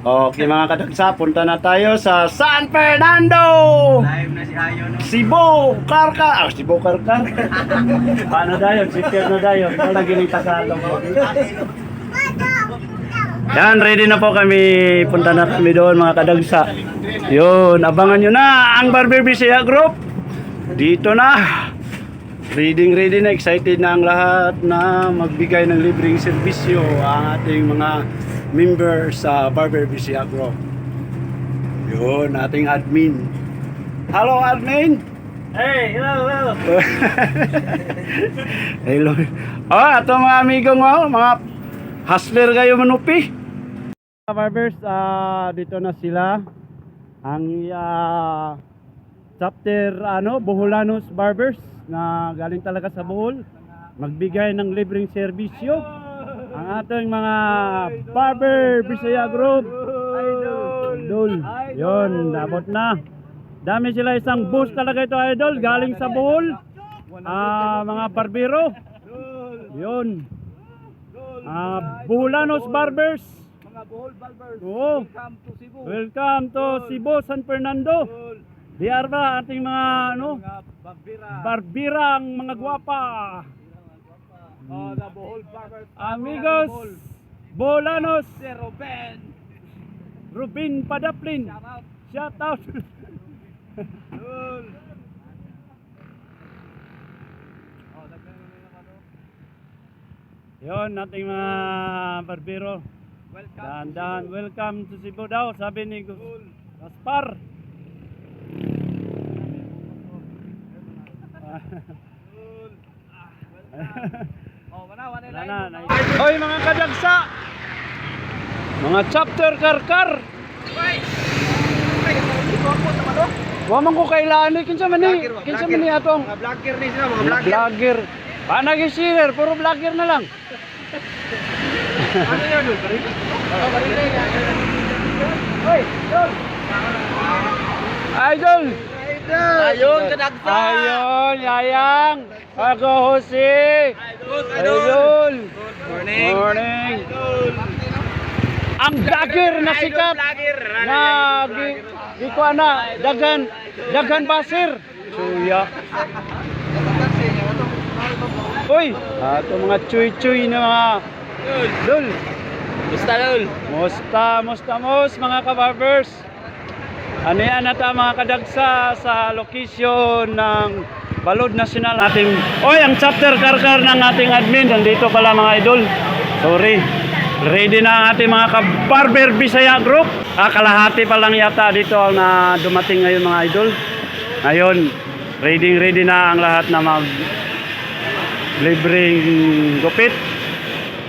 Okay mga kadagsa, punta na tayo sa San Fernando! Live na si Ayo, no? Cebu, Karkar! Cebu, Karkar? Paano dayon? Sipir na dayon. Wala gining Tagalog. Yan, ready na po kami. Punta na kami doon mga kadagsa. Yun, abangan nyo na ang Barber Bisaya Group. Dito na. Ready na, excited na ang lahat na magbigay ng libreng serbisyo ang ating mga members sa Barber Bisaya Group. Yun, ating admin. Hello admin! Hey, hello. Hello. Oh, ato mga amigo mo, mga hustler kayo manupi. Barbers, dito na sila. Ang chapter Boholanos Barbers na galing talaga sa Bohol, magbigay ng libreng serbisyo. Ang ating mga Barber Bisaya Group. Idol. Yun, dabot na. Dami sila, isang bus talaga ito, idol, galing sa Bohol. Mga barbero. Yun. Boholanos Barbers. Mga Bohol Barbers. Oo. Welcome to Cebu. Welcome to Cebu, San Fernando. Diar ba ating mga Mga Barbera. barbira ang mga gwapa. Oh, the Bohol Barbers. Amigos, Boholanos, Si Ruben. Rubin Padaplin. Shout Shout out. out. Dul. Oh, dagdag na naman, no? Yon, ating mga barbero. Welcome. Dahan-dahan, welcome to Cebu daw, sabi ni Gaspar. Dul. Welcome. Oh, wala Wala na. Hoy mga kadagsa! Mga chapter karkar! Wa man ko kailangan ni kinsa man ni atong Mga vlogger ni sila, mga mga vlogger. Nag-share, puro vlogger na lang. Ano yun, Dul? Baril? Hoy, Dul. Idol! Ayun, kadagsa. Ayun, yayang! Ako Jose! Idol! Morning. Morning! Dul. Ang vlogger na sikat na di ko na daghan basir. Suya. Uy, ato mga chuy-chuy na mga dul. Gusta, Dul. Musta mga kabarbers. Ano yan ata mga kadagsa sa location ng Balod National ating. Oy, ang chapter karkar ng ating admin nandito pala mga idol. Sorry. Ready na ang ating mga Barber Bisaya Group. Kalahati pa lang yata dito na dumating ngayon mga idol. Ngayon, ready na ang lahat na mag libreng gupit.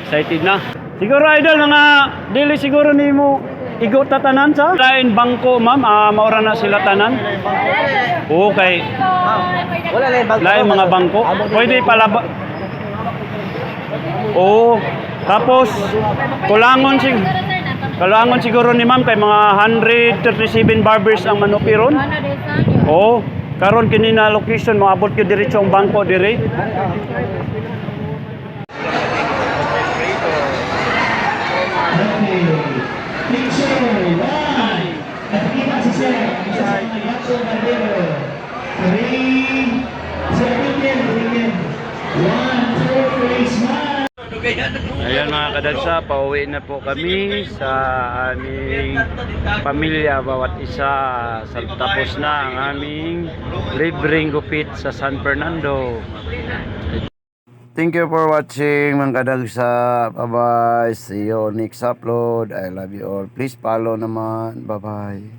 Excited na. Siguro idol, mga dili siguro nimo igo tatanan sa lain bangko ma'am. Maura na sila tanan. Okay. Wala lang bangko. Lain mga bangko. Pwede pala ba? Oo. Tapos kulangon siguro ni ma'am kay mga 137 barbers ang manupiron. Oo. Karon kini na location moabot gyud diretso ang bangko dire. Ayan mga kadagsa, pauwi na po kami sa aming pamilya bawat isa. Tapos na ang aming libreng gupit sa San Fernando. Thank you for watching mga kadagsa. Bye bye. See you next upload. I love you all. Please follow naman. Bye bye.